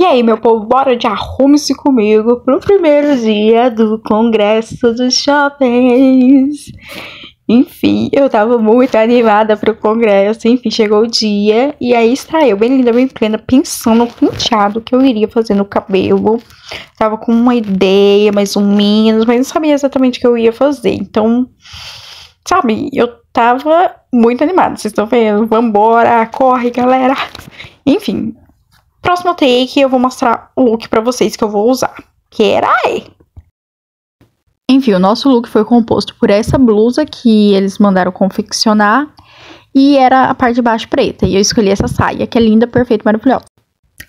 E aí, meu povo, bora de arrume-se comigo pro primeiro dia do Congresso dos Jovens. Enfim, eu tava muito animada pro congresso. Enfim, chegou o dia e aí está eu, bem linda, bem plena, pensando no penteado que eu iria fazer no cabelo. Tava com uma ideia, mais ou menos, mas não sabia exatamente o que eu ia fazer. Então, sabe, eu tava muito animada. Vocês estão vendo? Vambora, corre, galera. Enfim, próximo take eu vou mostrar o look pra vocês que eu vou usar. Que era aí. Enfim, o nosso look foi composto por essa blusa que eles mandaram confeccionar e era a parte de baixo preta. E eu escolhi essa saia, que é linda, perfeita, maravilhosa.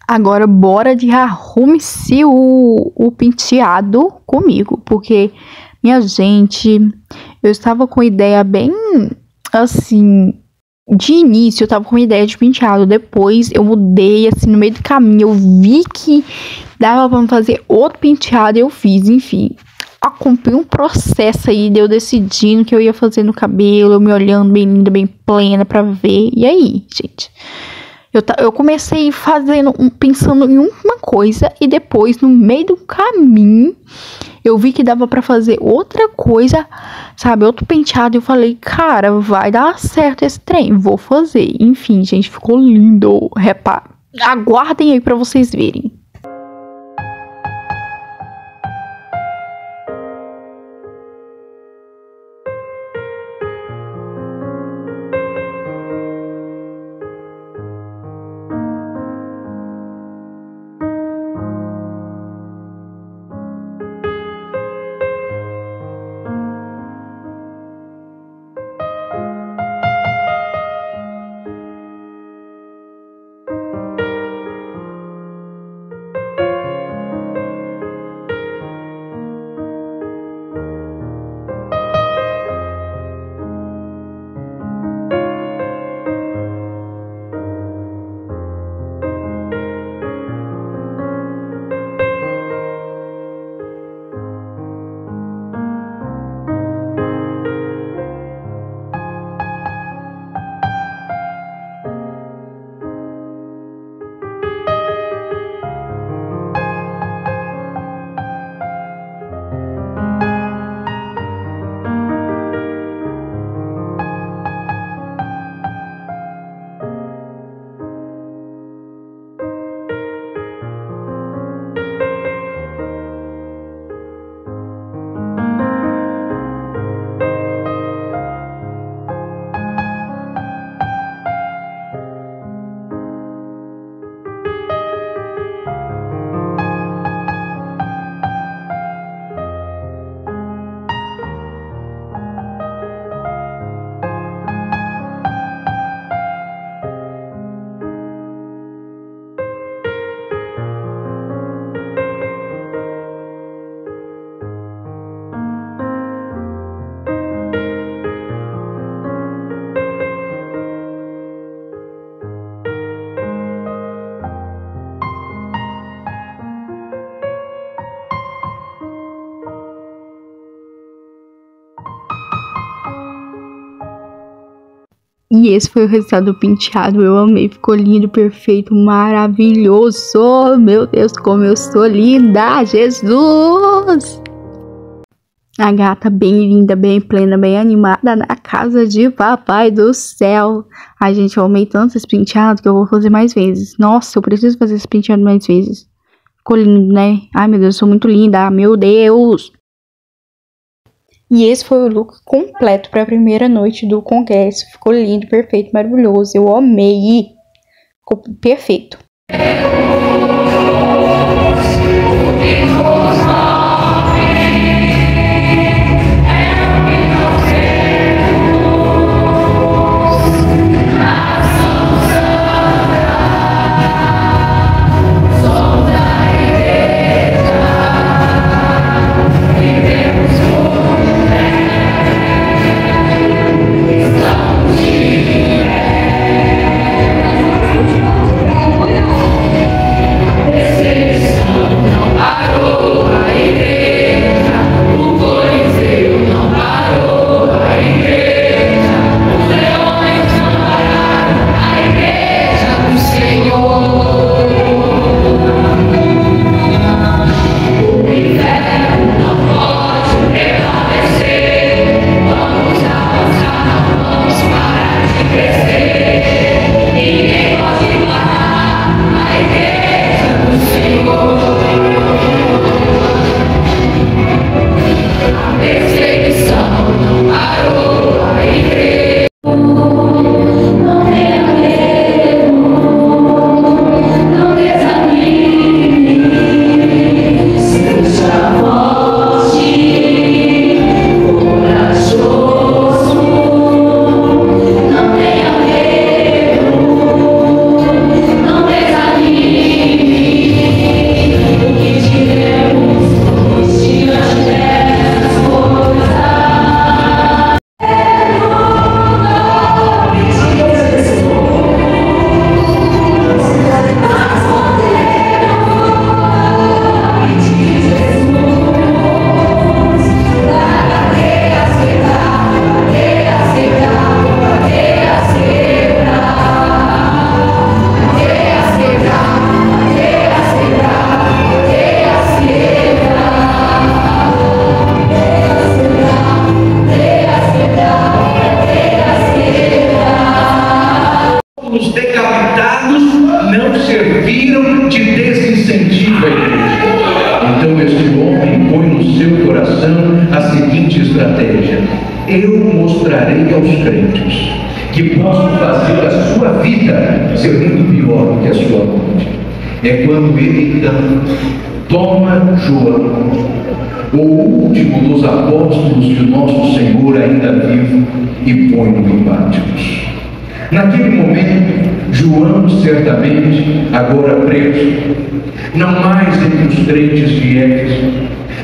Agora, bora de arrume-se o penteado comigo, porque, minha gente, eu estava com ideia bem, assim, de início eu tava com uma ideia de penteado, depois eu mudei, assim, no meio do caminho, eu vi que dava pra fazer outro penteado e eu fiz, enfim. Acompanhei um processo aí de eu decidindo o que eu ia fazer no cabelo, eu me olhando bem linda, bem plena pra ver. E aí, gente? Eu comecei pensando em uma coisa e depois, no meio do caminho, eu vi que dava pra fazer outra coisa, sabe? Outro penteado. E eu falei, cara, vai dar certo esse trem, vou fazer. Enfim, gente, ficou lindo. Repara. Aguardem aí pra vocês verem. E esse foi o resultado do penteado. Eu amei, ficou lindo, perfeito, maravilhoso. Meu Deus, como eu sou linda, Jesus! A gata bem linda, bem plena, bem animada na casa de papai do céu. Ai, gente, eu amei tanto esse penteado que eu vou fazer mais vezes. Nossa, eu preciso fazer esse penteado mais vezes. Ficou lindo, né? Ai, meu Deus, eu sou muito linda, meu Deus! E esse foi o look completo para a primeira noite do congresso. Ficou lindo, perfeito, maravilhoso. Eu amei. Ficou perfeito. a seguinte estratégia: eu mostrarei aos crentes que posso fazer a sua vida ser muito pior do que a sua morte. É quando ele então toma João, o último dos apóstolos que o nosso Senhor ainda vive, e põe no Patmos. Naquele momento, João, certamente, agora preso, não mais entre os crentes de Éfeso,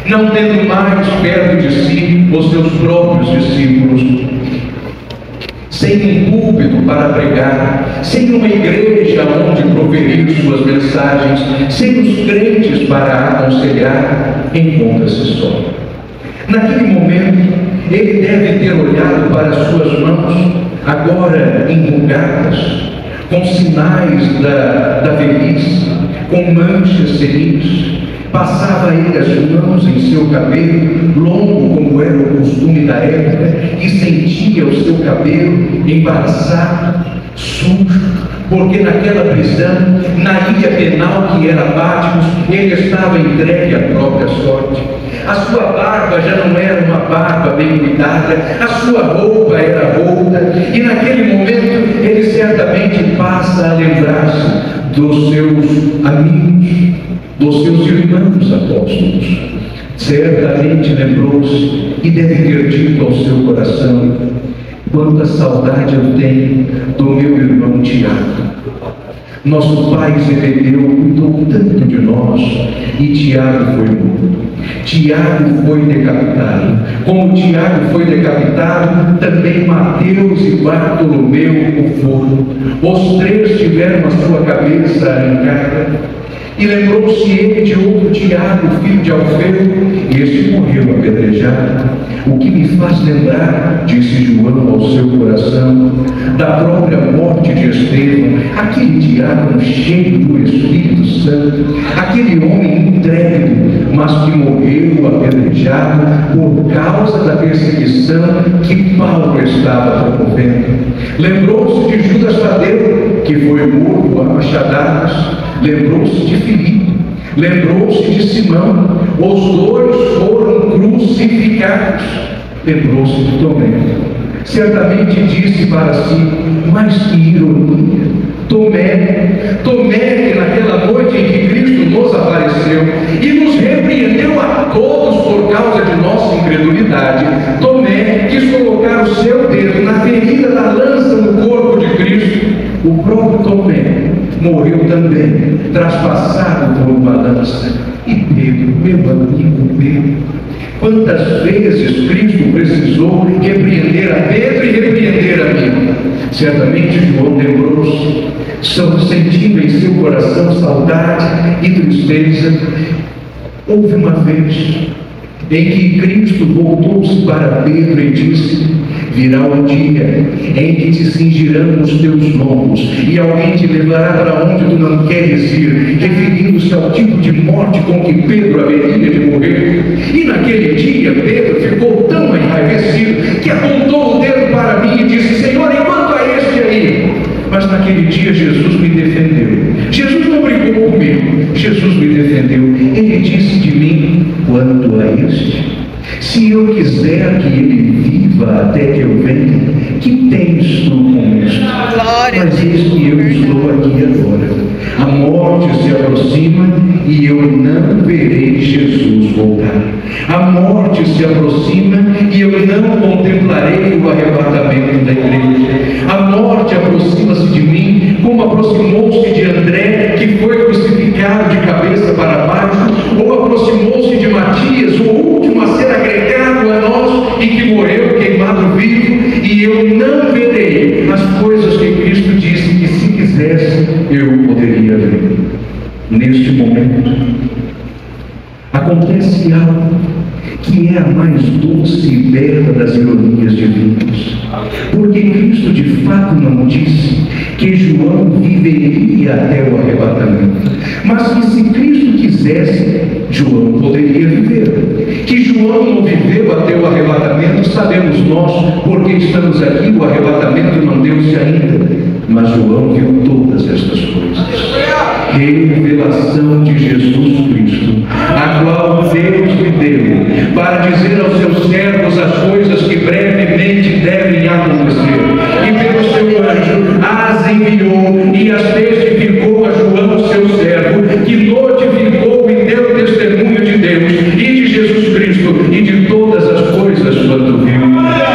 não tendo mais perto de si os seus próprios discípulos, sem um púlpito para pregar, sem uma igreja onde proferir suas mensagens, sem os crentes para aconselhar, encontra-se só. Naquele momento, ele deve ter olhado para suas mãos, agora enrugadas, com sinais da velhice, com manchas senis. Passava ele as mãos em seu cabelo, longo como era o costume da época, e sentia o seu cabelo embaraçado, sujo, porque naquela prisão, na ilha penal que era Patmos, ele estava entregue à própria sorte. A sua barba já não era uma barba bem cuidada, a sua roupa era rota, e naquele momento ele certamente passa a lembrar-se dos seus amigos, dos seus irmãos apóstolos. Certamente lembrou-se e deve ter dito ao seu coração: quanta saudade eu tenho do meu irmão Tiago. Nosso pai Zebedeu cuidou tanto de nós, e Tiago foi morto. Tiago foi decapitado. Como Tiago foi decapitado, também Mateus e Bartolomeu o foram. Os três tiveram a sua cabeça arrancada. E lembrou-se ele de outro Tiago, filho de Alfeu, e este morreu apedrejado. O que me faz lembrar, disse João ao seu coração, da própria morte de Estevão, aquele diácono cheio do Espírito Santo, aquele homem intrépido, mas que morreu apedrejado por causa da perseguição que Paulo estava promovendo. Lembrou-se de Judas Tadeu, que foi morto a machadadas. Lembrou-se de Filipe, lembrou-se de Simão, os dois foram crucificados. Lembrou-se de Tomé. Certamente disse para si: mas que ironia! Tomé que naquela noite em que Cristo nos apareceu e nos repreendeu a todos por causa de nossa incredulidade, Tomé quis colocar o seu dedo na ferida da lança no corpo de Cristo. O próprio Tomé morreu também, traspassado por uma lança. E Pedro, meu amigo Pedro, quantas vezes Cristo precisou repreender a Pedro e repreender a mim? Certamente João lembrou-se, sentindo em seu coração saudade e tristeza. Houve uma vez em que Cristo voltou-se para Pedro e disse: virá o dia em que te cingirão os teus lombos e alguém te levará para onde tu não queres ir, referindo-se ao tipo de morte com que Pedro haveria de morrer. E naquele dia Pedro ficou tão enraivecido que apontou o dedo para mim e disse: Senhor, enquanto a este aí. Mas naquele dia Jesus me defendeu. Jesus não brigou comigo, Jesus me defendeu. Ele disse de mim: quanto a este, se eu quiser que ele viva até que eu venha, que tens tu com isto? Mas eis que eu estou aqui agora. A morte se aproxima e eu não verei Jesus voltar. A morte se aproxima e eu não contemplarei o arrebatamento da igreja. A morte aproxima-se de mim, como aproximou-se de André, que foi crucificado de cabeça para baixo, ou aproximou-se de Matias, o último a ser agregado a nós e que morreu queimado vivo, e eu não verei as coisas que Cristo disse que, se quisesse, eu poderia ver. Neste momento, acontece algo que é a mais doce e bela das ironias divinas, porque Cristo de fato não disse que João viveria até o arrebatamento, mas que, se Cristo quisesse, João poderia viver. Que João não viveu até o arrebatamento, sabemos nós, porque estamos aqui. O arrebatamento não deu-se ainda, mas João viu todas estas coisas. Revelação de Jesus Cristo, a qual Deus lhe deu para dizer aos seus servos as coisas que brevemente devem acontecer. E pelo seu anjo as enviou e as testificou a João, seu servo, que notificou e deu testemunho de Deus e de Jesus Cristo e de todas as coisas quanto viu.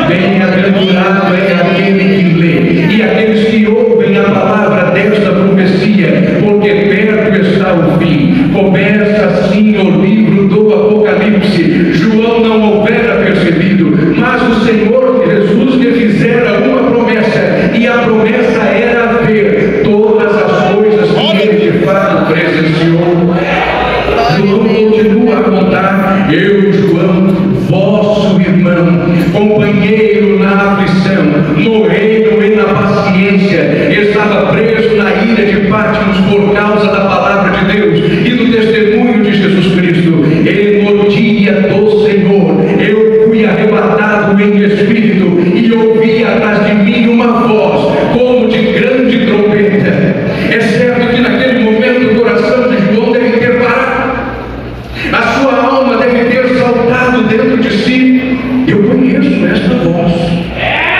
Bem-aventurado é aquele que lê e aqueles que ouvem a palavra desta profecia, porque perto está o fim. Começa assim o livro do Apocalipse. João não houvera percebido, mas o Senhor Jesus lhe fizera uma promessa, e a promessa era ver todas as coisas que ele de fato presenciou. João continua a contar: eu, João, vosso irmão, companheiro na aflição, no reino e na paciência, estava preso na ilha de Patmos por causa da palavra de Deus e do testemunho de Jesus Cristo. E no dia do Senhor eu fui arrebatado em espírito e ouvi atrás de mim uma voz como de grande trombeta. É certo que naquele momento o coração de João deve ter parado, a sua alma deve ter saltado dentro de si. Eu conheço esta voz.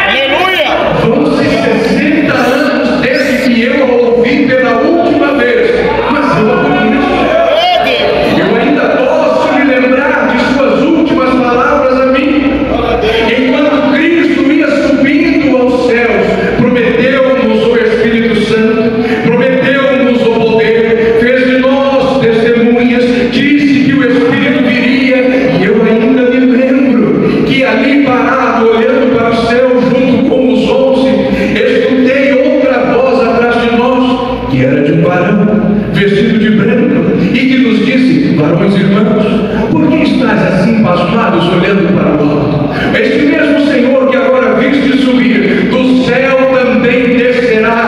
Aleluia! Vão ser 60 anos desde que eu a ouvi pela última vez, mas eu a conheço. Eu ainda posso me lembrar de suas últimas palavras a mim. Enquanto Cristo ia subindo aos céus, prometeu-nos o Espírito Santo, prometeu-nos o poder, fez de nós testemunhas, disse que o Espírito viria, e eu ainda me lembro que ali parado, olhando para o céu junto com os 11, escutei outra voz atrás de nós, que era de um varão vestido de branco, e que nos disse: varões irmãos, por que estáis assim pasmados olhando para o alto? Este mesmo Senhor que agora viste subir do céu também descerá.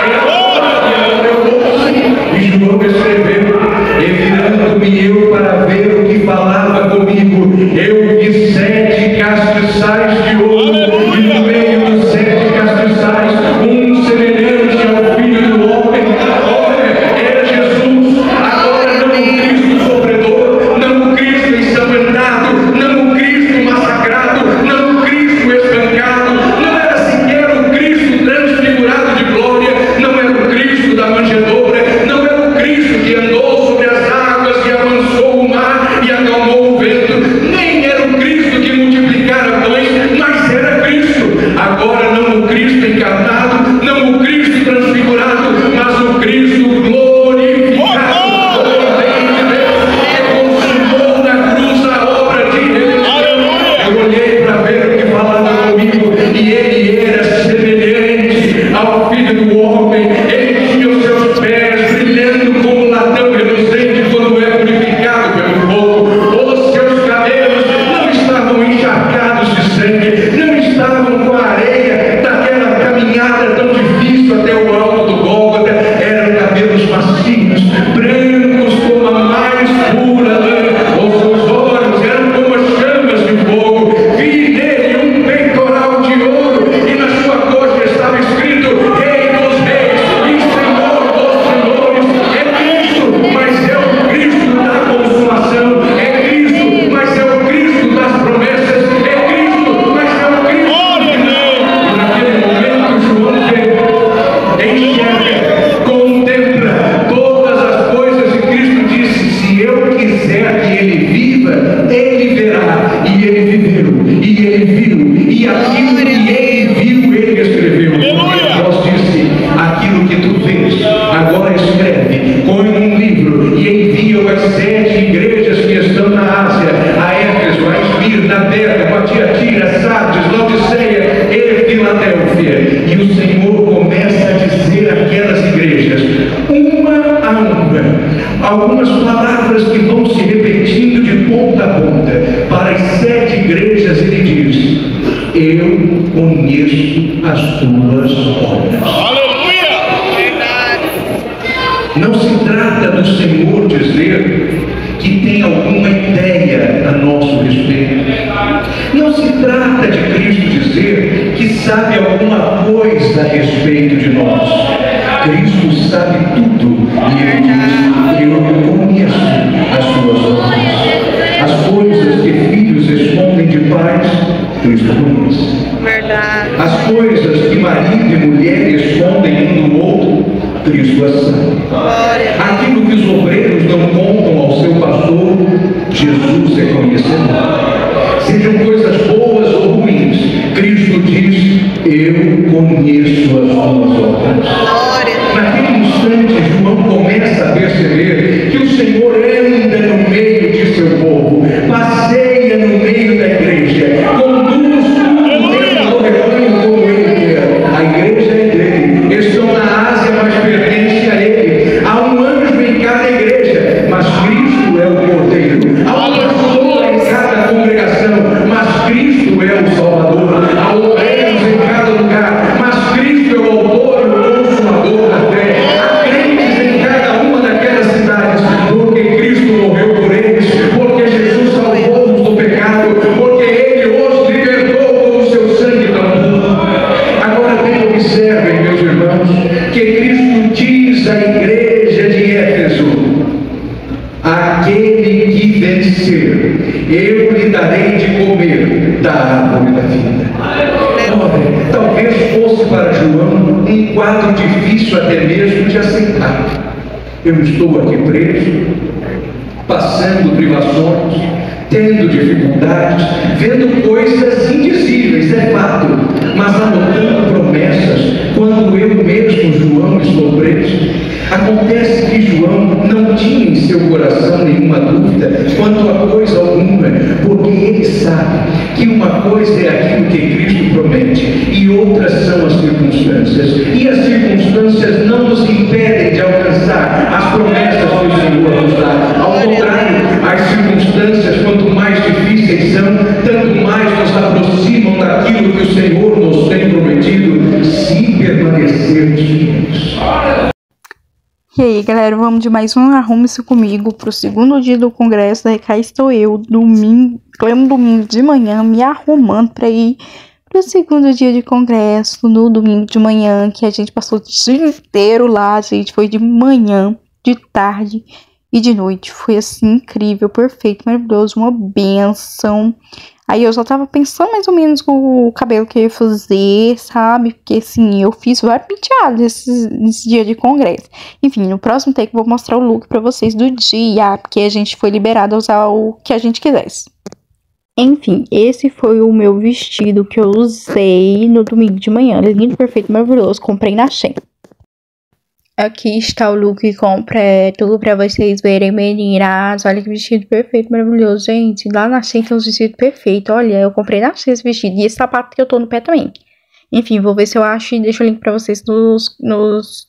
É a voz que agora eu ouço. E João escreveu: e virando-me eu para ver o que falava comigo, eu vi 7 castiçais de ouro, e no meio dos 7 castiçais um semelhante ao Filho do Homem. Olha, era Jesus, agora não o Cristo sofredor, não o Cristo ensanguentado, não o Cristo massacrado, não o Cristo espancado, não era sequer o Cristo transfigurado de glória, não era o Cristo da manjedoura, não era o Cristo que andou sobre as águas, que avançou o mar e acalmou o vento, nem era o Cristo que multiplicara pães, mas era Cristo. Agora não o Cristo encarnado, não o Cristo transfigurado, mas o Cristo glorificado. Consumou na cruz a obra de redenção. Eu olhei para ver o que falava comigo, e ele era semelhante ao Filho do Homem. Ele tinha os seus pés brilhando como latão reluzente quando é purificado pelo fogo. Os seus cabelos não estavam encharcados de sangue, não estavam com a areia daquela caminhada tão difícil até o alto do Gólgota. Eram cabelos macios, brancos como a mais pura lã. Os seus olhos eram como chamas de fogo. Vi nele um peitoral de ouro, e na sua coxa estava escrito: Rei dos Reis e Senhor dos Senhores. É Cristo, mas é o Cristo da consumação. É Cristo, mas é o Cristo das promessas. É Cristo, mas é o Cristo do final. Naquele momento, João vê, enxerga, contempla todas as coisas, e Cristo disse: se eu quiser que ele viva, ele verá. E ele viveu, e ele viu, e aquilo que ele viu, ele escreveu. Deus disse: aquilo que tu vês, agora escreve, põe num livro e envia-o às 7 igrejas que estão na Ásia, a Éfeso, a Esmirna, a Pérgamo, a Tiatira, Sardes, Laodiceia e Filadélfia. E o Senhor começa a dizer àquelas igrejas, uma a uma, algumas palavras que vão se repetindo de ponta a ponta. Para as 7 igrejas ele diz: eu conheço as tuas obras. Aleluia! Não se trata do Senhor dizer que tem alguma ideia a nosso respeito. Não se trata de Cristo dizer que sabe alguma coisa a respeito de nós. Cristo sabe tudo, e ele diz: eu conheço as suas obras, as coisas que filhos vencer, eu lhe darei de comer da árvore da vida. Olha, talvez fosse para João um quadro difícil até mesmo de aceitar. Eu estou aqui preso, passando privações, tendo dificuldades, vendo coisas indizíveis, é fato, mas anotando promessas, quando eu mesmo, João, estou preso. Acontece que João não tinha em seu coração nenhuma dúvida quanto a coisa alguma, porque ele sabe que uma coisa é aquilo que Cristo promete e outras são as circunstâncias. E as circunstâncias não nos impedem de alcançar as promessas que o Senhor nos dá. Ao contrário, as circunstâncias, quanto mais difíceis são, tanto mais nos aproximam daquilo que o Senhor nos tem prometido, se permanecermos firmes. E aí, galera, vamos de mais um Arrume-se Comigo pro segundo dia do congresso. Aí cá estou eu, pleno domingo de manhã, me arrumando para ir pro segundo dia de congresso, no domingo de manhã, que a gente passou o dia inteiro lá, gente. Foi de manhã, de tarde e de noite. Foi assim, incrível, perfeito, maravilhoso, uma benção. Aí eu já tava pensando mais ou menos com o cabelo que eu ia fazer, sabe? Porque assim, eu fiz vários penteados nesse dia de congresso. Enfim, no próximo take eu vou mostrar o look pra vocês do dia, porque a gente foi liberado a usar o que a gente quisesse. Enfim, esse foi o meu vestido que eu usei no domingo de manhã. Lindo, perfeito, maravilhoso. Comprei na Shein. Aqui está o look completo pra vocês verem, meninas. Olha que vestido perfeito, maravilhoso, gente. Lá na Shein tem uns vestidos perfeitos. Olha, eu comprei na Shein esse vestido. E esse sapato que eu tô no pé também. Enfim, vou ver se eu acho e deixo o link pra vocês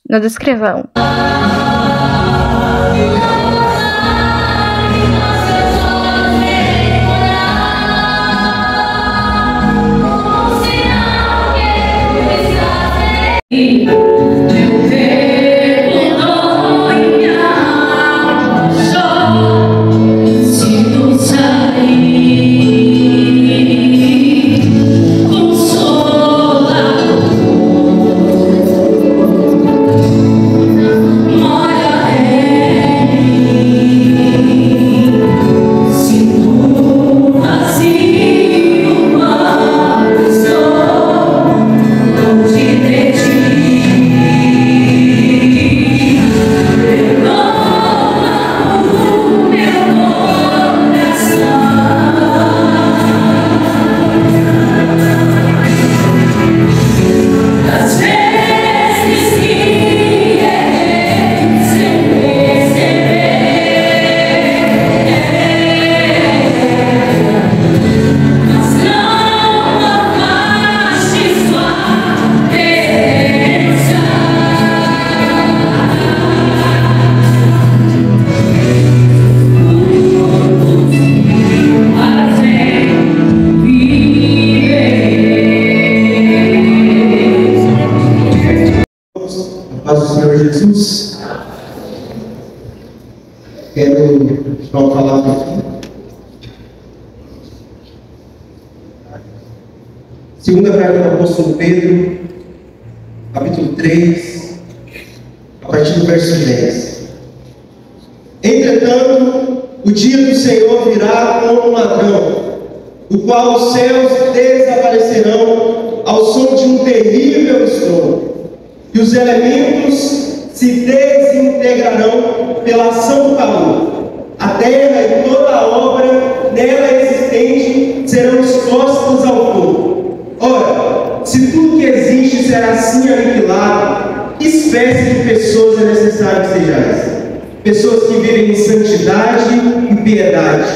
na descrição. Paz do Senhor Jesus. Quero dar uma palavra aqui. Segunda carta do apóstolo Pedro, capítulo 3, a partir do verso 10. Entretanto, o dia do Senhor virá como um ladrão, o qual os céus desaparecerão ao som de um terrível estrondo, e os elementos se desintegrarão pela ação do calor. A terra e toda a obra nela existente serão expostos ao fogo. Ora, se tudo que existe será assim aniquilado, que espécie de pessoas é necessário que sejais? Pessoas que vivem em santidade e piedade,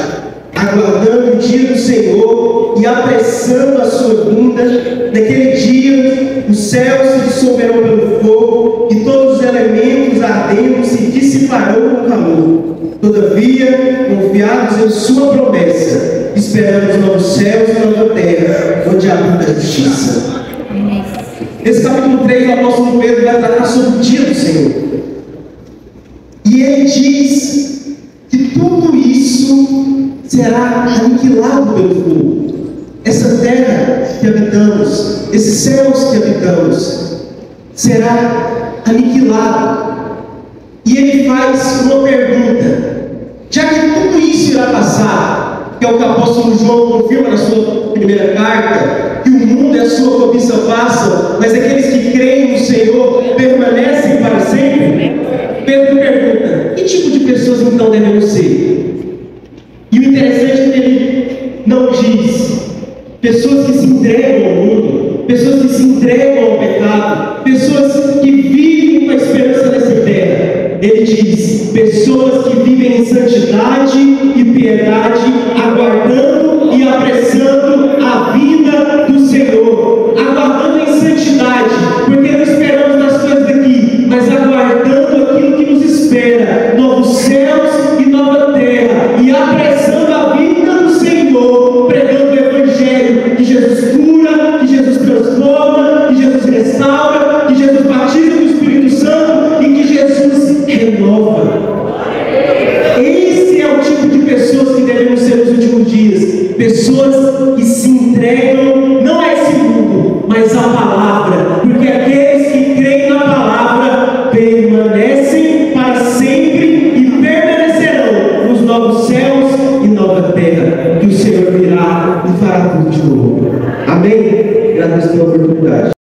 aguardando o dia do Senhor e apressando a sua vinda. Naquele dia os céus se dissolverão pelo fogo e todos os elementos ardendo se dissiparão com calor. Todavia, confiados em sua promessa, esperamos novos céus e nova terra, onde habita a justiça. Nesse capítulo 3, o apóstolo Pedro vai tratar sobre o dia do Senhor. E ele diz que tudo isso será aniquilado pelo fogo. Essa terra que habitamos, esses céus que habitamos, será aniquilado. E ele faz uma pergunta: já que tudo isso irá passar, que é o que o apóstolo João confirma na sua primeira carta, que o mundo e a sua cobiça passam, mas aqueles que creem no Senhor permanecem para sempre. Pedro pergunta: que tipo de pessoas então devemos ser? E o interessante é que ele não diz pessoas que se entregam ao mundo, pessoas que se entregam ao pecado, pessoas que vivem com a esperança nessa terra. Ele diz pessoas que vivem em santidade e piedade, aguardando e apressando a vinda do Senhor. Aguardando em santidade, porque não esperamos nas coisas daqui, mas aguardando aquilo que nos espera, novos céus e nova terra, e apressando a vinda do Senhor, pregando o Evangelho, que Jesus cura, que Jesus transforma, que Jesus restaura, que Jesus batiza no Espírito Santo e que Jesus renova. Esse é o tipo de pessoas que devemos ser nos últimos dias. Pessoas que se entregam não a esse mundo, mas à palavra, porque aqueles que creem na palavra permanecem para sempre e permanecerão nos novos céus e nova terra, que o Senhor virá e fará tudo de novo. Amém? Graças pela oportunidade.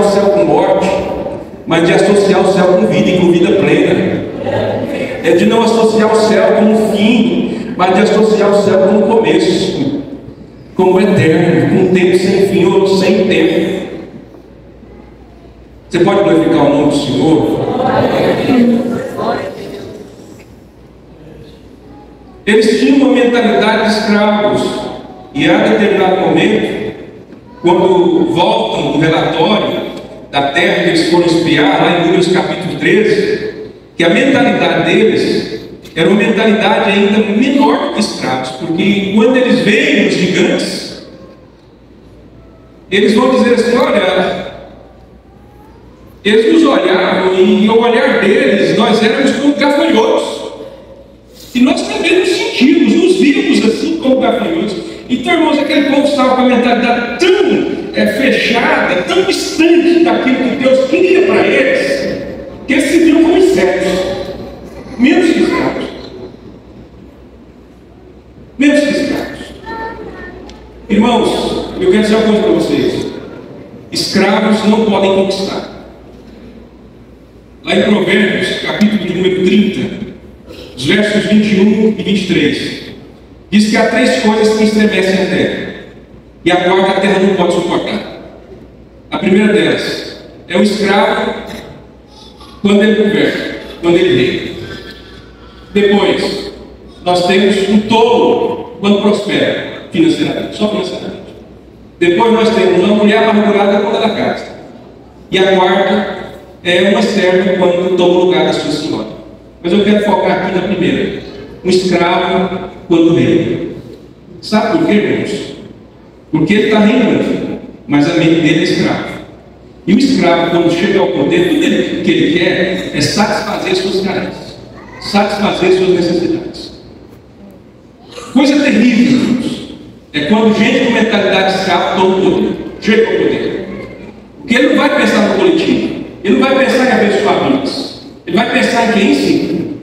o céu com morte, mas de associar o céu com vida e com vida plena. É de não associar o céu como fim, mas de associar o céu como começo, como eterno, com um tempo sem fim ou sem tempo. Você pode glorificar o nome do Senhor? Eles tinham uma mentalidade de escravos, e a determinado momento, quando voltam do relatório da terra que eles foram espiar, lá em Números capítulo 13, que a mentalidade deles era uma mentalidade ainda menor do que escravos, porque quando eles veem os gigantes, eles vão dizer assim: olha, eles nos olhavam e ao olhar deles nós éramos como gafanhotos, e nós também nos sentimos, nos vimos assim como gafanhotos. Então, irmãos, aquele povo estava com a mentalidade tão fechada, tão distante daquilo que Deus queria para eles, que eles se viram como insetos, menos que escravos. Menos que escravos. Irmãos, eu quero dizer uma coisa para vocês: escravos não podem conquistar. Lá em Provérbios, capítulo de número 30, os versos 21 e 23, diz que há 3 coisas que estremecem a terra, e a quarta a terra não pode suportar. A primeira delas é o escravo quando ele converte, quando ele reina. Depois, nós temos um tolo quando prospera financeiramente, só financeiramente. Depois nós temos uma mulher amargurada contra da casa. E a quarta é uma serva quando toma o lugar da sua senhora. Mas eu quero focar aqui na primeira: um escravo quando reina. Sabe por quê, irmãos? Porque ele está reinando, mas a mente dele é escravo. E o escravo, quando chega ao poder, tudo que ele quer é satisfazer suas carências, satisfazer suas necessidades. Coisa terrível, irmãos, é quando gente com mentalidade de escravo toma o poder, chega ao poder. Porque ele não vai pensar no coletivo, ele não vai pensar em abençoar vidas, ele vai pensar em quem sim.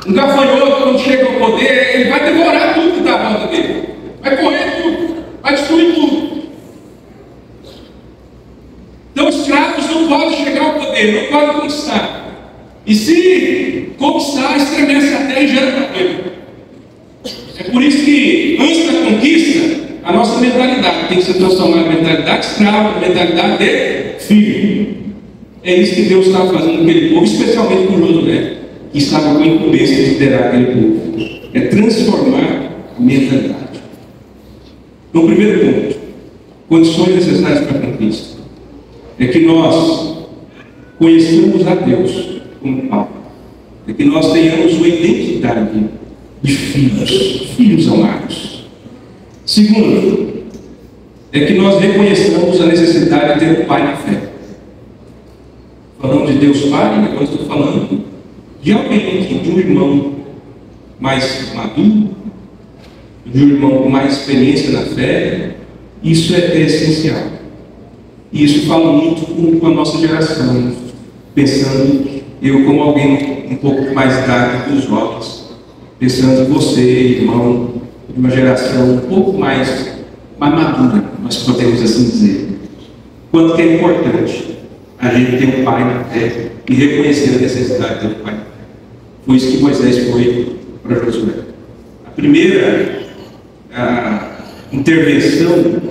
Um gafanhoto, quando chega ao poder, ele vai devorar tudo que está à volta dele, vai correr tudo, vai destruir tudo. Então, os escravos não podem chegar ao poder, não podem conquistar. E se conquistar, estremece a terra e gera problema. É por isso que, antes da conquista, a nossa mentalidade tem que se transformar em mentalidade escrava, mentalidade de filho. É isso que Deus estava fazendo com aquele povo, especialmente com Josué, que estava com a incumbência de liderar aquele povo. É transformar a mentalidade. No primeiro ponto, condições necessárias para a conquista, é que nós conheçamos a Deus como Pai, é que nós tenhamos uma identidade de filhos amados. Segundo, é que nós reconheçamos a necessidade de ter um Pai na fé. Falando de Deus Pai, agora estou falando de alguém, de um irmão mais maduro, de um irmão com mais experiência na fé. Isso é essencial. E isso fala muito com a nossa geração, pensando eu como alguém um pouco mais idade dos jovens, pensando em você, irmão, de uma geração um pouco mais madura, nós podemos assim dizer. Quanto que é importante a gente ter um pai na fé e reconhecer a necessidade de ter um pai na fé. Foi isso que Moisés foi para Josué. A primeira intervenção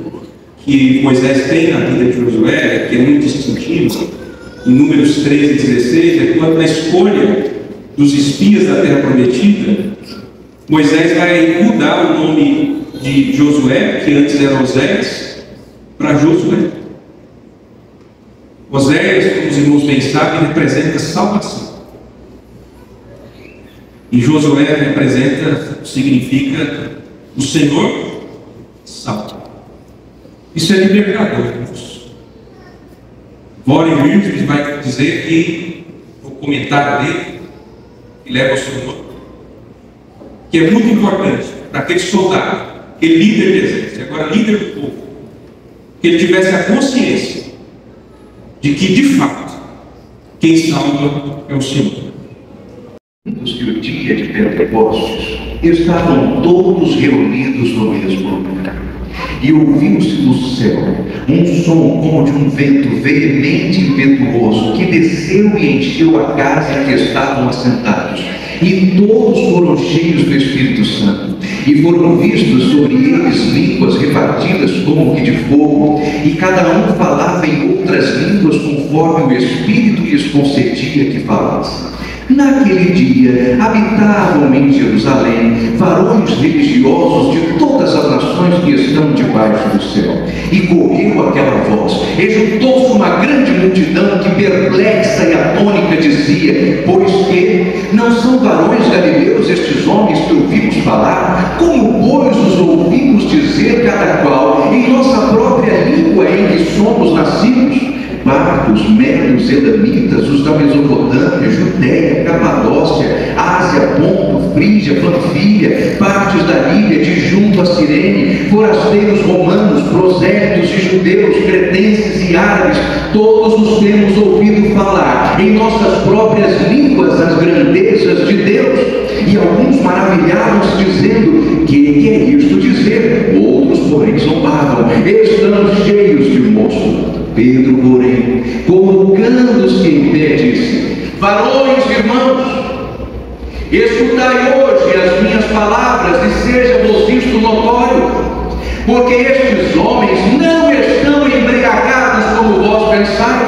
que Moisés tem na vida de Josué, que é muito distintiva, em Números 13 e 16, é quando na escolha dos espias da terra prometida, Moisés vai mudar o nome de Josué, que antes era Oséias, para Josué. Oséias, como os irmãos bem sabem, representa salvação. E Josué significa o Senhor salva. Isso é libertador, irmãos. Warren Wiersbe vai dizer que o comentário dele, que leva ao Senhor, que é muito importante para aquele soldado, aquele líder do exército, agora líder do povo, que ele tivesse a consciência de que, de fato, quem salva é o Senhor. Que o dia de Pentecostes estavam todos reunidos no mesmo lugar. e ouviu-se do céu um som como de um vento veemente e impetuoso, que desceu e encheu a casa em que estavam assentados. E todos foram cheios do Espírito Santo, e foram vistos sobre eles línguas repartidas como que de fogo, e cada um falava em outras línguas conforme o Espírito lhes concedia que falasse. Naquele dia habitavam em Jerusalém varões religiosos de todas as nações que estão debaixo do céu. E correu aquela voz, e juntou-se uma grande multidão que perplexa e atônica dizia: pois que não são varões galileus estes homens que ouvimos falar? Como, pois, os ouvimos dizer cada qual em nossa própria língua em que somos nascidos? Partos, medos, elamitas, os da Mesopotâmia, Judéia, Capadócia, Ásia, Ponto, Frígia, Panfilha, partes da Líbia, de junto a Cirene, forasteiros romanos, prosélitos de judeus, cretenses e árabes, todos os temos ouvido falar em nossas próprias línguas as grandezas de Deus. E alguns maravilhavam-se, dizendo: que é isto dizer? Outros, porém, zombavam: estamos cheios de moço. Pedro, porém, colocando-se em pé, disse: varões, irmãos, escutai hoje as minhas palavras e seja-vos isto notório, porque estes homens não estão embriagados como vós pensais,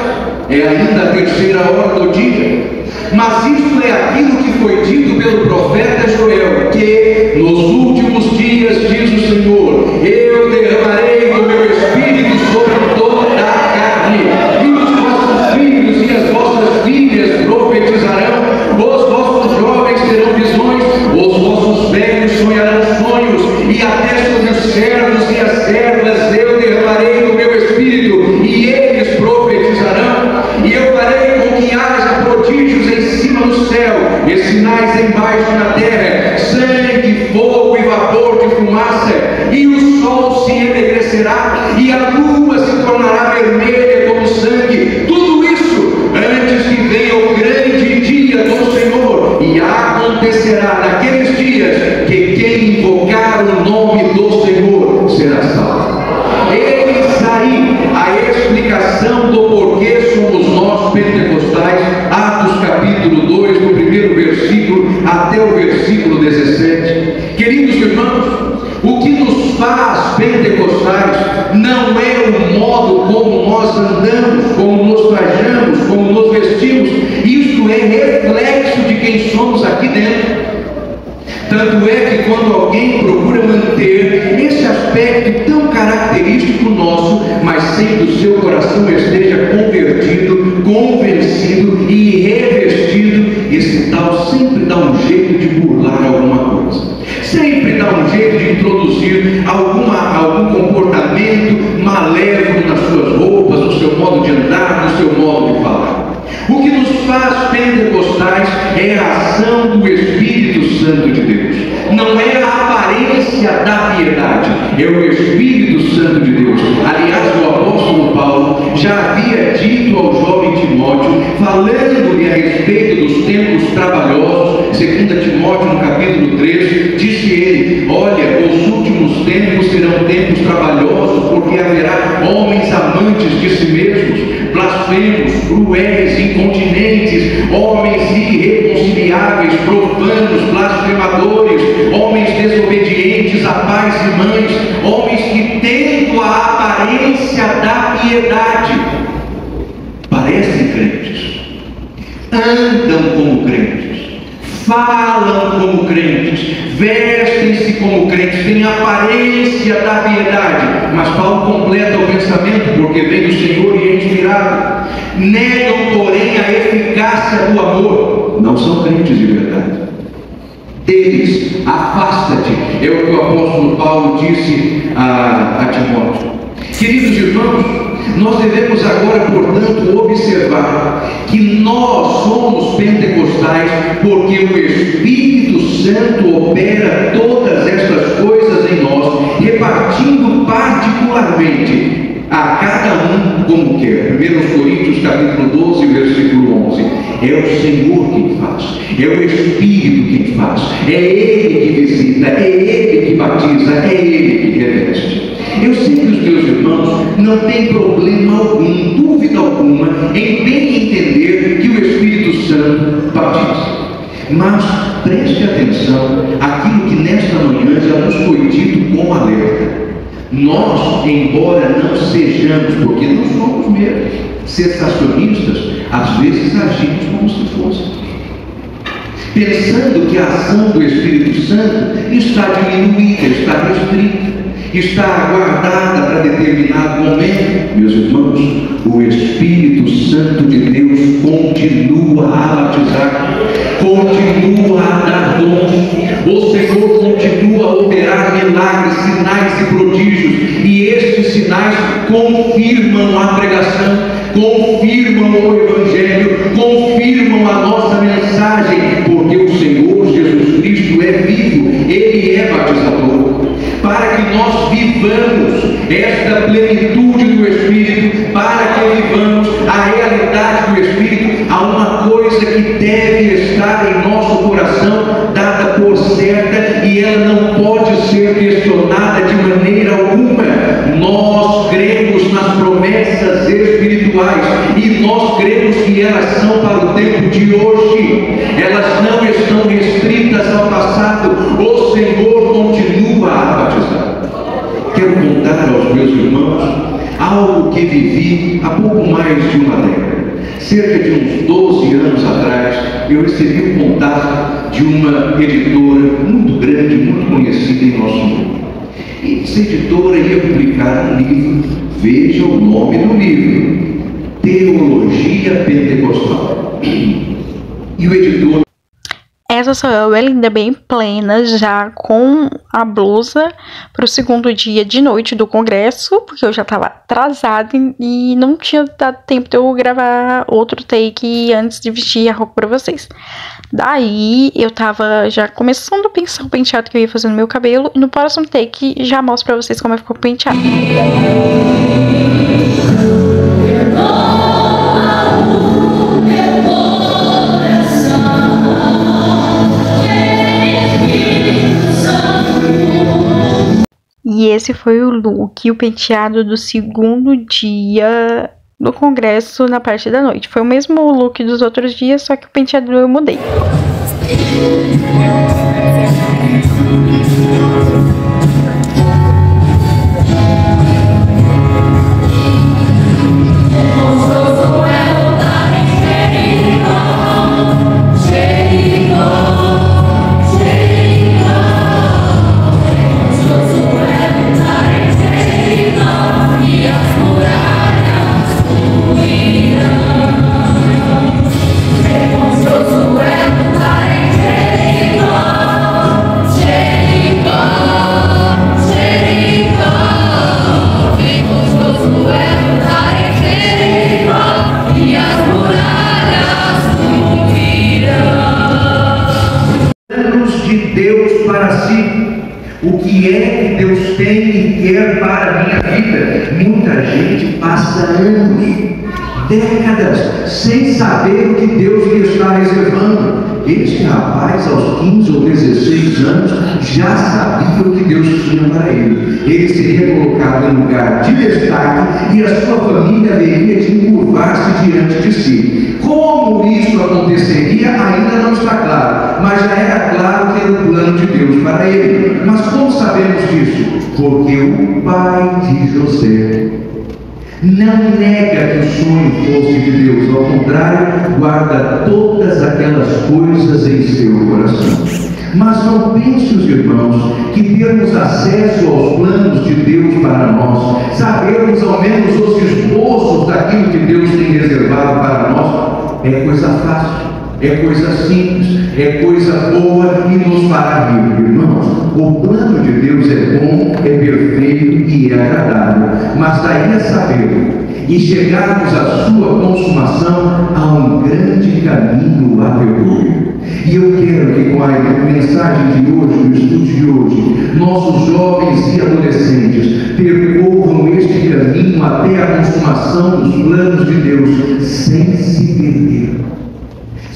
é ainda a terceira hora do dia. Mas isto é aquilo que foi dito pelo profeta Joel, que nos últimos dias, diz o Senhor, eu derramarei do meu Espírito sobre toda a carne, e os vossos filhos e as vossas filhas profetizarão, os vossos jovens terão visões, os vossos velhos sonharão sonhos, e até sobre os servos e as servas eu derramarei do meu Espírito, e eles profetizarão, e eu farei com que haja prodígios em cima do céu e sinais embaixo na terra, sangue, fogo e vapor de fumaça, e o sol se enegrecerá e a lua se tornará vermelha como sangue. Tudo isso antes que venha o grande dia do Senhor. E acontecerá naqueles dias que quem invocar o nome do Senhor será salvo. Eis aí a explicação do porquê somos nós pentecostais. Atos capítulo 2, do primeiro versículo até o versículo 17. Queridos irmãos, o que nos faz pentecostais não é o modo como nós andamos, como nos trajamos, como nos vestimos. Isto é reflexo de quem somos aqui dentro. Tanto é que quando alguém procura manter esse aspecto tão característico nosso, mas sem que o seu coração esteja convertido, convencido e revestido, esse tal sempre dá um jeito de burlar alguma coisa. Sempre dá um jeito de introduzir algum comportamento malévolo nas suas roupas, no seu modo de andar, no seu modo de falar. O que nos faz pentecostais é a ação do Espírito Santo de Deus. Não é a aparência da piedade, é o Espírito Santo de Deus. Aliás, o apóstolo Paulo já havia dito ao jovem Timóteo, falando-lhe a respeito dos tempos trabalhosos, 2 Timóteo no capítulo 3, disse ele: olha, os últimos tempos serão tempos trabalhosos, porque haverá homens amantes de si mesmos, blasfemos, cruéis, incontinentes, homens irreconciliáveis, profanos, blasfemadores, homens desobedientes a pais e mães, homens que, tendo a aparência da piedade, parecem crentes, andam como crentes, falam como crentes, vestem-se como crentes, têm a aparência da piedade. Mas Paulo completa o pensamento, porque vem do Senhor e é inspirado. Negam, porém, a eficácia do amor. Não são crentes de verdade. Deles, afasta-te, é o que o apóstolo Paulo disse a Timóteo. Queridos irmãos, nós devemos agora, portanto, observar que nós somos pentecostais porque o Espírito Santo opera todas estas coisas em nós, repartindo particularmente a cada um como quer. 1 Coríntios capítulo 12, versículo 11. É o Senhor quem faz, é o Espírito quem faz, é Ele que visita, é Ele que batiza, é Ele que reveste. Eu sei que os meus irmãos não têm problema algum, dúvida alguma, em bem entender que o Espírito Santo batiza. Mas preste atenção àquilo que nesta manhã já nos foi dito com alerta. Nós, embora não sejamos, porque não somos mesmo, sensacionistas, às vezes agimos como se fosse, pensando que a ação do Espírito Santo está diminuída, está restrita, está aguardada para determinado momento. Meus irmãos, o Espírito Santo de Deus continua a batizar, continua a dar dons, o Senhor continua a operar milagres, sinais e prodígios, e estes sinais confirmam a pregação, confirmam o Evangelho, confirmam a nossa mensagem, porque o Senhor Jesus Cristo é vivo, Ele é batizador, para que nós vivamos esta plenitude do Espírito, para que vivamos a realidade do Espírito. Há uma coisa que deve estar em nosso coração, dada por certa, e ela não pode ser questionada de maneira alguma. Nós cremos nas promessas espirituais e nós cremos que elas são para o tempo de hoje, elas não estão restritas ao passado. O Senhor continua a batizar. Quero contar aos meus irmãos algo que vivi há pouco mais de uma década. Cerca de uns 12 anos atrás, eu recebi um contato de uma editora muito grande, muito conhecida em nosso mundo. E essa editora ia publicar um livro, veja o nome do livro, Teologia Pentecostal. E o editor... Essa sou eu, ainda bem plena, já com a blusa para o segundo dia de noite do congresso, porque eu já estava atrasada e não tinha dado tempo de eu gravar outro take antes de vestir a roupa para vocês. Daí eu tava já começando a pensar o penteado que eu ia fazer no meu cabelo, e no próximo take já mostro para vocês como ficou o penteado. E esse foi o look, o penteado do segundo dia do congresso na parte da noite. Foi o mesmo look dos outros dias, só que o penteado eu mudei. O que é que Deus tem e quer para a minha vida? Muita gente passa anos, décadas, sem saber o que Deus lhe está reservando. Este rapaz, aos 15 ou 16 anos, já sabia o que Deus tinha para ele. Ele seria colocado em lugar de destaque e a sua família haveria de encurvar-se diante de si. Como isso aconteceria ainda não está claro, mas já era claro que era o plano de Deus para ele. Mas como sabemos disso? Porque o pai de José não nega que o sonho fosse de Deus, ao contrário, guarda todas aquelas coisas em seu coração. Mas não pense, os irmãos, que termos acesso aos planos de Deus para nós, sabermos ao menos os esboços daquilo que Deus tem reservado para nós, é coisa fácil, é coisa simples, é coisa boa e nos fará rir, irmãos. O plano de Deus é bom, é perfeito e é agradável, mas daí a saber e chegarmos à sua consumação, há um grande caminho a percorrer. E eu quero que com a mensagem de hoje, o estudo de hoje, nossos jovens e adolescentes percorram este caminho até a consumação dos planos de Deus, sem se perder,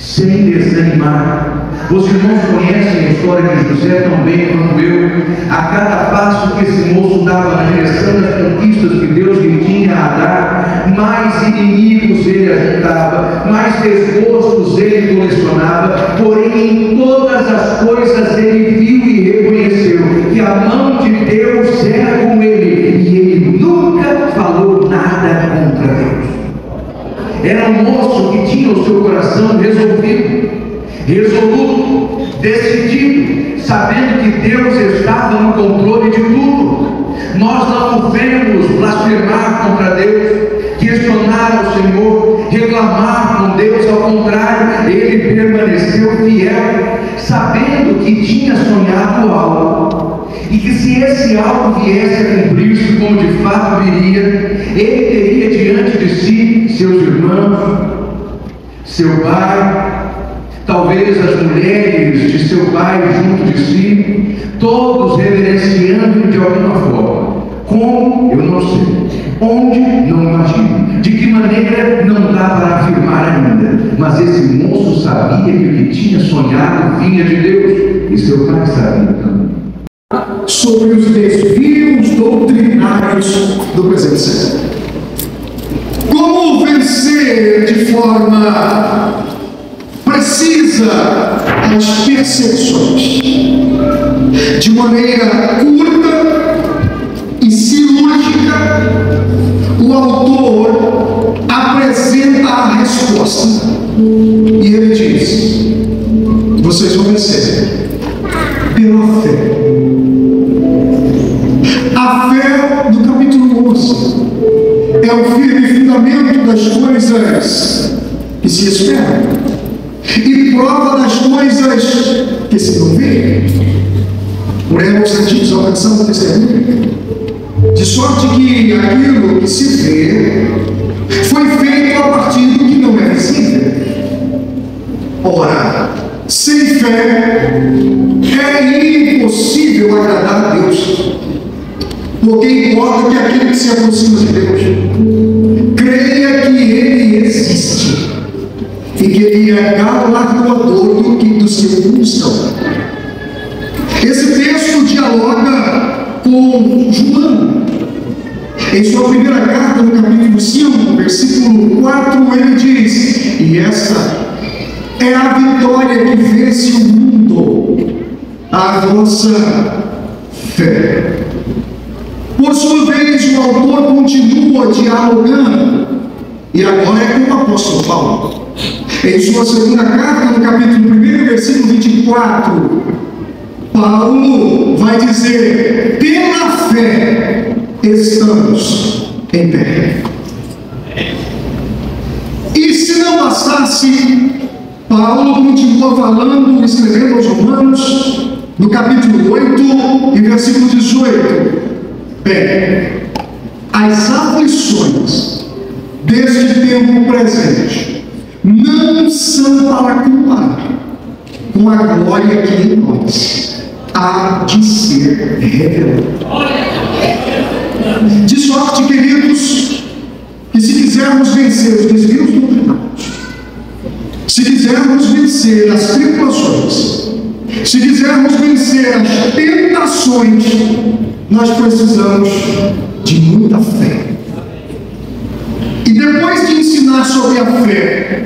sem desanimar. Os irmãos conhecem a história de José tão bem quanto eu. A cada passo que esse moço dava na direção das conquistas que Deus lhe tinha a dar, mais inimigos ele ajuntava, mais desgostos ele colecionava. Porém, em todas as coisas ele viu e reconheceu que a mão de Deus era com ele, e ele nunca falou nada contra Deus. Era um moço que tinha o seu coração resolvido, resoluto, decidido, sabendo que Deus estava no controle de tudo. Nós não o vemos blasfemar contra Deus, questionar ao Senhor, reclamar com Deus. Ao contrário, ele permaneceu fiel, sabendo que tinha sonhado algo, e que se esse algo viesse a cumprir-se como de fato viria, ele teria diante de si seus irmãos, seu pai, talvez as mulheres de seu pai junto de si, todos reverenciando de alguma forma. Como? Eu não sei. Onde? Não imagino. De que maneira? Não dá para afirmar ainda. Mas esse moço sabia que o que tinha sonhado vinha de Deus, e seu pai sabia também. Sobre os desvios doutrinários do presente século. Como vencer de forma precisa as percepções, de maneira curta e cirúrgica, o autor apresenta a resposta e ele diz: vocês vão vencer pela fé. A fé, no capítulo 11, é o firme fundamento das coisas que se esperam e prova das coisas que se não veem. Por ela os antigos alcançaram o testemunho, de sorte que aquilo que se vê foi feito a partir do que não é visível. Ora, sem fé é impossível agradar a Deus, porque importa que aquele que se aproxima de Deus creia que Ele existe e que Ele é galardoador dos que o buscam. Esse texto dialoga com João. Em sua primeira carta, no capítulo 5, versículo 4, ele diz: e essa é a vitória que vence o mundo, a vossa fé. Por sua vez, o autor continua dialogando, e agora é com o apóstolo Paulo. Em sua segunda carta, no capítulo 1, versículo 24, Paulo vai dizer: pela fé estamos em pé. E se não bastasse, Paulo continua falando, escrevendo aos Romanos, no capítulo 8 e versículo 18: bem, as aflições deste tempo presente não são para comparar com a glória que em nós há de ser revelada. De sorte, queridos, que se quisermos vencer os desvios doutrinários, se quisermos vencer as tribulações, se quisermos vencer as tentações, nós precisamos de muita fé. E depois de ensinar sobre a fé,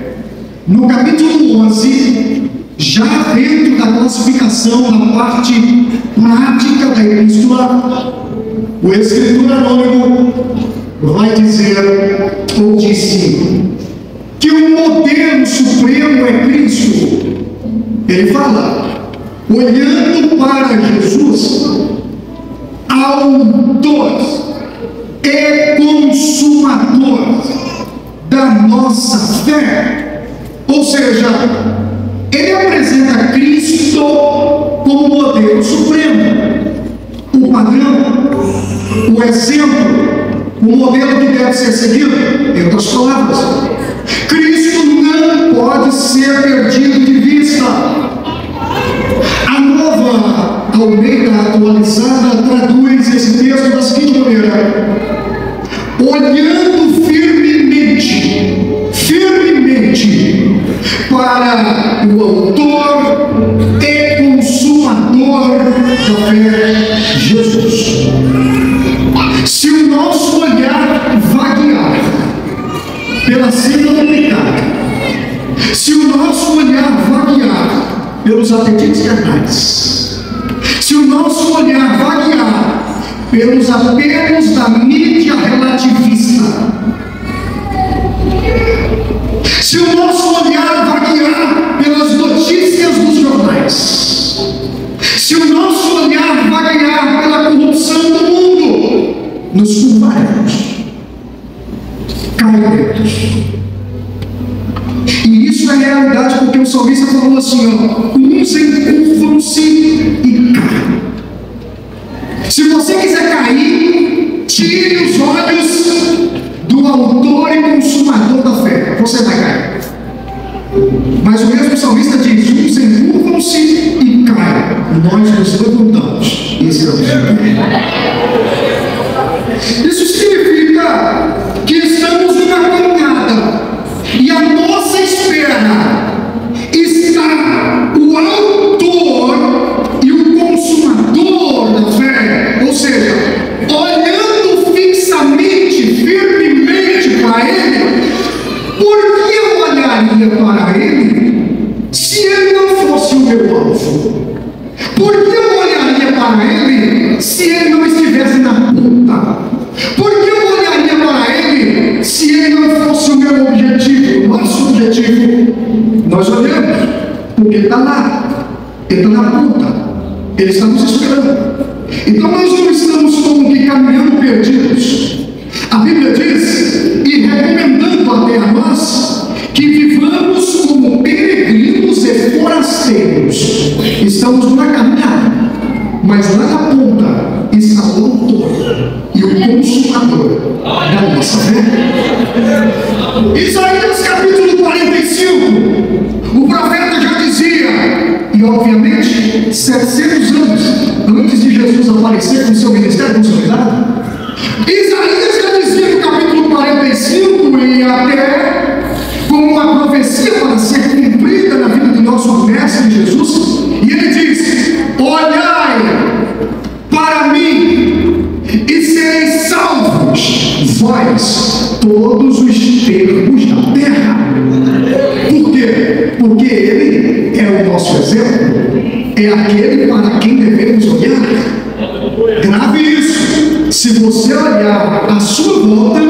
no capítulo 11, já dentro da classificação, na parte prática da epístola, o escritor anônimo vai dizer, ou disse, que o modelo supremo é Cristo. Ele fala, olhando para Jesus, autor e consumador da nossa fé. Ou seja, ele apresenta Cristo como modelo supremo, o padrão, o exemplo, o modelo que deve ser seguido. Em outras palavras, Cristo não pode ser perdido de vista. A Nova Almeida Atualizada traduz esse texto da seguinte maneira: olhando firmemente para pela senda do pecado, se o nosso olhar vaguear pelos apetites carnais, se o nosso olhar vaguear pelos apelos da mídia relativista, se o nosso olhar vaguear pelas notícias dos jornais, se o nosso olhar vaguear pela corrupção do mundo, nos curvaremos, cairemos. E isso é realidade, porque o salmista falou assim, ó: uns encurvam-se e caem. Se você quiser cair, tire os olhos do autor e consumador da fé, você vai cair. Mas o mesmo salmista diz: uns encurvam-se e caem, nós nos levantamos. Esse é o objetivo. Isso significa que estamos numa caminhada e a nossa espera está o autor e o consumador da fé, ou seja, olhando fixamente, firmemente para ele. Por que eu olharia para ele se ele não fosse o meu alvo? Por que eu olharia para ele se ele não estivesse na ponta? Por que eu olharia para ele se ele não fosse o meu objetivo, o nosso objetivo? Nós olhamos, porque ele está lá, ele está na ponta, ele está nos esperando. Então nós não estamos como que caminhando perdidos. A Bíblia diz, e recomendando até a nós, que vivamos como peregrinos e forasteiros. Estamos numa caminhada, mas lá na ponta está o autor e o consumador da nossa fé. Isaías capítulo 45, o profeta já dizia, e obviamente 700 anos antes de Jesus aparecer com seu ministério consolidado, Isaías já dizia no capítulo 45, e até como uma profecia para ser cumprida na vida do nosso mestre Jesus, e ele diz: olhai para mim e sereis salvos, vós, todos os termos da terra. Por quê? Porque ele é o nosso exemplo, é aquele para quem devemos olhar. Grave isso. Se você olhar à sua volta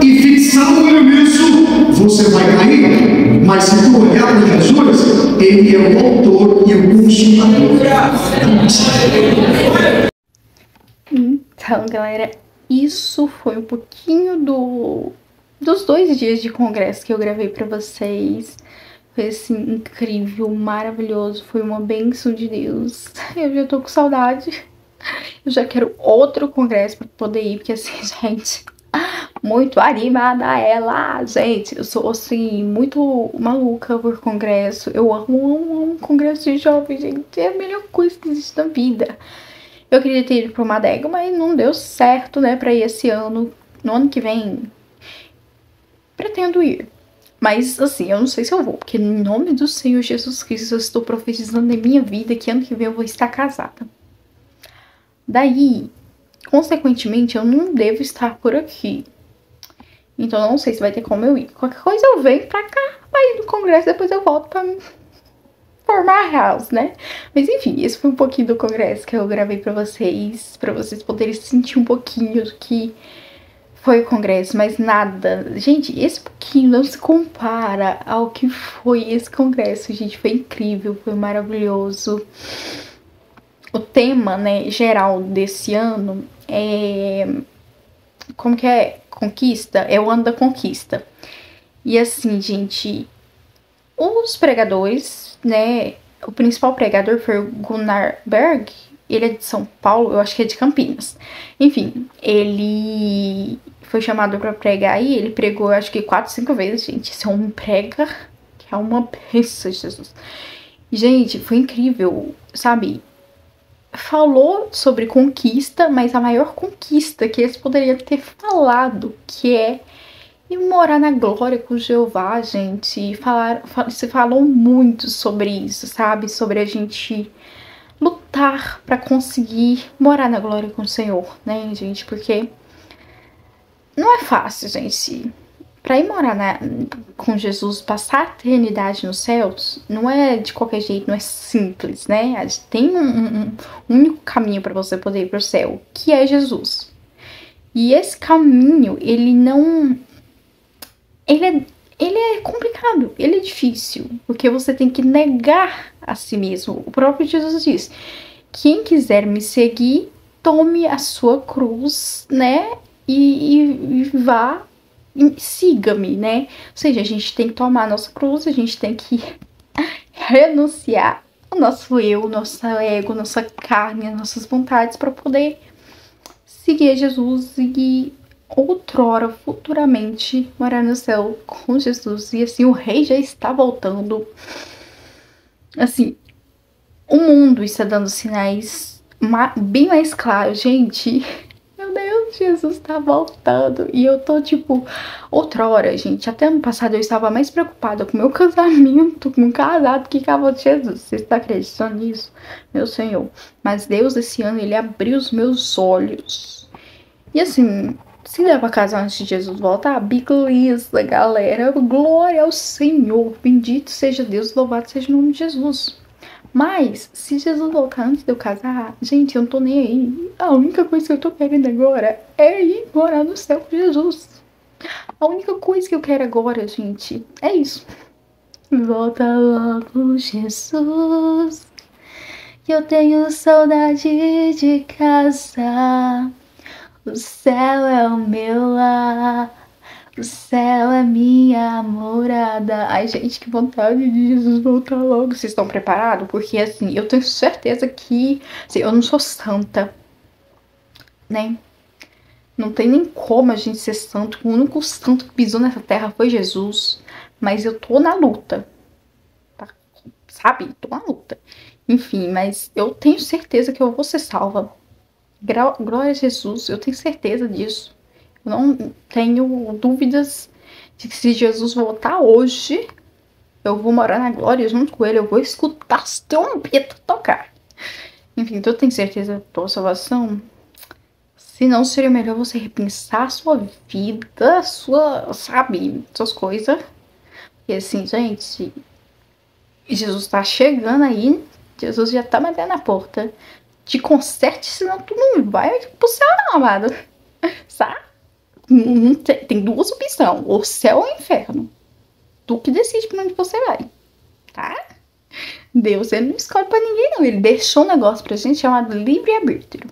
e fixar o olho nisso, você vai cair. Mas se tu olhar para Jesus, ele é o autor e o consumador. Então, galera, isso foi um pouquinho dos 2 dias de congresso que eu gravei pra vocês. Foi assim, incrível, maravilhoso, foi uma bênção de Deus. Eu já tô com saudade. Eu já quero outro congresso pra poder ir, porque assim, gente, muito animada ela, gente. Eu sou assim, muito maluca por congresso. Eu amo congresso de jovens, gente. É a melhor coisa que existe na vida. Eu queria ter ido pro Madega, mas não deu certo, né, pra ir esse ano. No ano que vem, pretendo ir. Mas, assim, eu não sei se eu vou, porque em nome do Senhor Jesus Cristo eu estou profetizando em minha vida que ano que vem eu vou estar casada. Daí, consequentemente, eu não devo estar por aqui. Então, eu não sei se vai ter como eu ir. Qualquer coisa eu venho pra cá, mas no congresso depois eu volto pra formar a house, né? Mas, enfim, esse foi um pouquinho do congresso que eu gravei pra vocês poderem sentir um pouquinho do que foi o congresso, mas nada. Gente, esse pouquinho não se compara ao que foi esse congresso, gente. Foi incrível, foi maravilhoso. O tema, né, geral desse ano é... Como que é? Conquista? É o ano da conquista. E assim, gente, os pregadores, né, o principal pregador foi o Gunnar Berg. Ele é de São Paulo, eu acho que é de Campinas. Enfim, ele foi chamado pra pregar aí, ele pregou, eu acho que 4, 5 vezes, gente. Esse homem prega, que é uma bênção, Jesus. Gente, foi incrível, sabe? Falou sobre conquista, mas a maior conquista que eles poderiam ter falado, que é ir morar na glória com Jeová, gente. Se falou muito sobre isso, sabe? Sobre a gente lutar para conseguir morar na glória com o Senhor, né, gente? Porque não é fácil, gente. Pra ir morar com Jesus, passar a eternidade nos céus, não é de qualquer jeito, não é simples, né? Tem um único caminho para você poder ir pro céu, que é Jesus. E esse caminho, ele é complicado, ele é difícil, porque você tem que negar a si mesmo. O próprio Jesus diz: quem quiser me seguir, tome a sua cruz, né? E vá, siga-me, né? Ou seja, a gente tem que tomar a nossa cruz, a gente tem que renunciar ao nosso eu, nosso ego, nossa carne, as nossas vontades para poder seguir Jesus e outrora, futuramente, morar no céu com Jesus. E assim, o rei já está voltando. Assim, o mundo está dando sinais bem mais claros, gente. Meu Deus, Jesus tá voltando. E eu tô tipo, outrora, gente, até ano passado eu estava mais preocupada com o meu casamento, com o casado, que com a volta de Jesus. Você está acreditando nisso? Meu Senhor. Mas Deus, esse ano, ele abriu os meus olhos. E assim, se der pra casar antes de Jesus voltar, beleza, galera. Glória ao Senhor. Bendito seja Deus, louvado seja o nome de Jesus. Mas, se Jesus voltar antes de eu casar, gente, eu não tô nem aí. A única coisa que eu tô querendo agora é ir morar no céu com Jesus. A única coisa que eu quero agora, gente, é isso. Volta logo, Jesus. Eu tenho saudade de casa. O céu é o meu lar. O céu é minha morada. Ai, gente, que vontade de Jesus voltar logo. Vocês estão preparados? Porque, assim, eu tenho certeza que... Assim, eu não sou santa, né? Não tem nem como a gente ser santo. O único santo que pisou nessa terra foi Jesus. Mas eu tô na luta. Tá? Sabe? Tô na luta. Enfim, mas eu tenho certeza que eu vou ser salva. Glória a Jesus. Eu tenho certeza disso. Eu não tenho dúvidas de que se Jesus voltar hoje, eu vou morar na glória junto com ele. Eu vou escutar as trompetas tocar. Enfim, então eu tenho certeza da tua salvação. Se não, seria melhor você repensar a sua vida, sabe, suas coisas. E assim, gente, Jesus tá chegando aí. Jesus já tá batendo na porta. Te conserte, senão tu não vai pro céu não, amado. Sabe? Tem duas opções, o céu ou o inferno. Tu que decide pra onde você vai, tá? Deus, ele não escolhe pra ninguém não. Ele deixou um negócio pra gente chamado livre-arbítrio,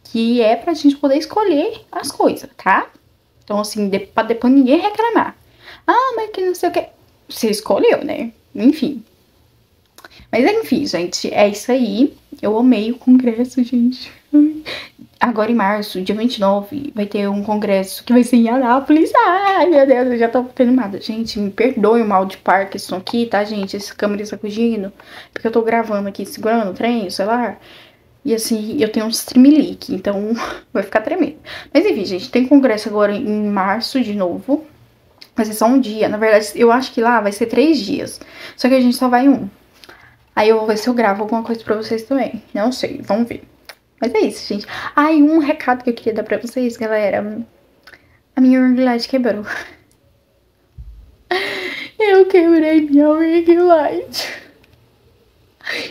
que é pra gente poder escolher as coisas, tá? Então assim, pra depois ninguém reclamar. Ah, mas que não sei o que. Você escolheu, né? Enfim. Mas enfim, gente, é isso aí. Eu amei o congresso, gente. Agora em março, dia 29, vai ter um congresso que vai ser em Anápolis. Ai, meu Deus, eu já tô animada. Gente, me perdoe o mal de Parkinson aqui, tá, gente? Essa câmera sacudindo. Porque eu tô gravando aqui, segurando o trem, o celular. E assim, eu tenho um streamlink, então vai ficar tremendo. Mas enfim, gente, tem congresso agora em março de novo. Vai ser só um dia. Na verdade, eu acho que lá vai ser 3 dias. Só que a gente só vai em um. Aí eu vou ver se eu gravo alguma coisa pra vocês também. Não sei, vamos ver. Mas é isso, gente. Ai, um recado que eu queria dar pra vocês, galera. A minha ring light quebrou. Eu quebrei minha ring light.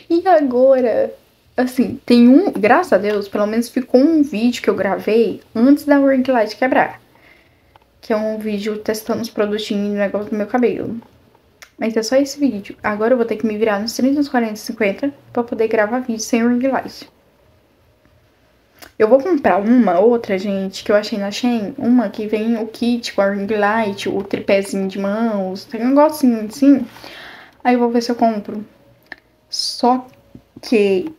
E agora, assim, tem graças a Deus, pelo menos ficou um vídeo que eu gravei antes da ring light quebrar. Que é um vídeo testando os produtinhos e negócio do meu cabelo. Mas é só esse vídeo. Agora eu vou ter que me virar nos 30, nos 40, 50 pra poder gravar vídeo sem ring light. Eu vou comprar outra, gente, que eu achei na Shein. Uma que vem o kit com a ring light, o tripézinho de mãos, tem um negocinho assim. Aí eu vou ver se eu compro. Só que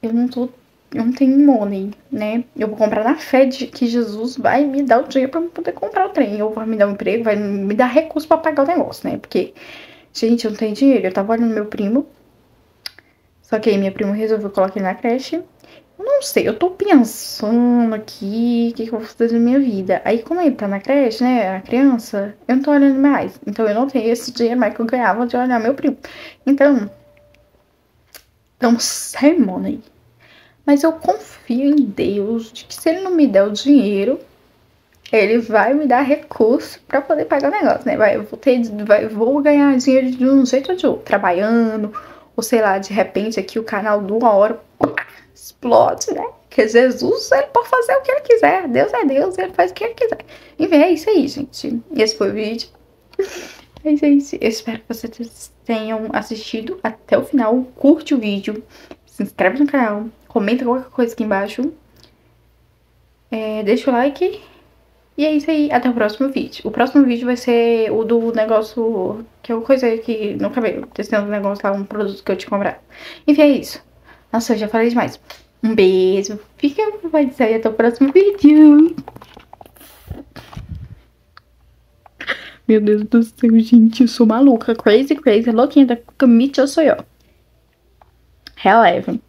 eu não tenho money, né? Eu vou comprar na fé de que Jesus vai me dar o dinheiro pra eu poder comprar o trem. Ou vai me dar um emprego, vai me dar recurso pra pagar o negócio, né? Porque, gente, eu não tenho dinheiro. Eu tava olhando meu primo. Só que aí minha prima resolveu colocar ele na creche. Eu não sei, eu tô pensando aqui o que eu vou fazer na minha vida. Aí, como ele tá na creche, né, a criança, eu não tô olhando mais. Então, eu não tenho esse dinheiro mais que eu ganhava de olhar meu primo. Então, sem money. Mas eu confio em Deus, de que se ele não me der o dinheiro, ele vai me dar recurso pra poder pagar o negócio, né? Vou ganhar dinheiro de um jeito ou de outro, trabalhando, ou sei lá, de repente aqui o canal de uma hora explode, né? Porque Jesus, ele pode fazer o que ele quiser. Deus é Deus, ele faz o que ele quiser. Enfim, é isso aí, gente. Esse foi o vídeo. É isso aí, gente. Eu espero que vocês tenham assistido até o final. Curte o vídeo, se inscreve no canal, comenta qualquer coisa aqui embaixo. Deixa o like. E é isso aí, até o próximo vídeo. O próximo vídeo vai ser o do negócio que eu coisei aqui no cabelo. Testando um negócio lá, um produto que eu tinha comprado. Enfim, é isso. Nossa, eu já falei demais. Um beijo. Fica com o pai e até o próximo vídeo. Meu Deus do céu, gente. Eu sou maluca. Crazy, louquinha da Mitchell sou eu. Releve.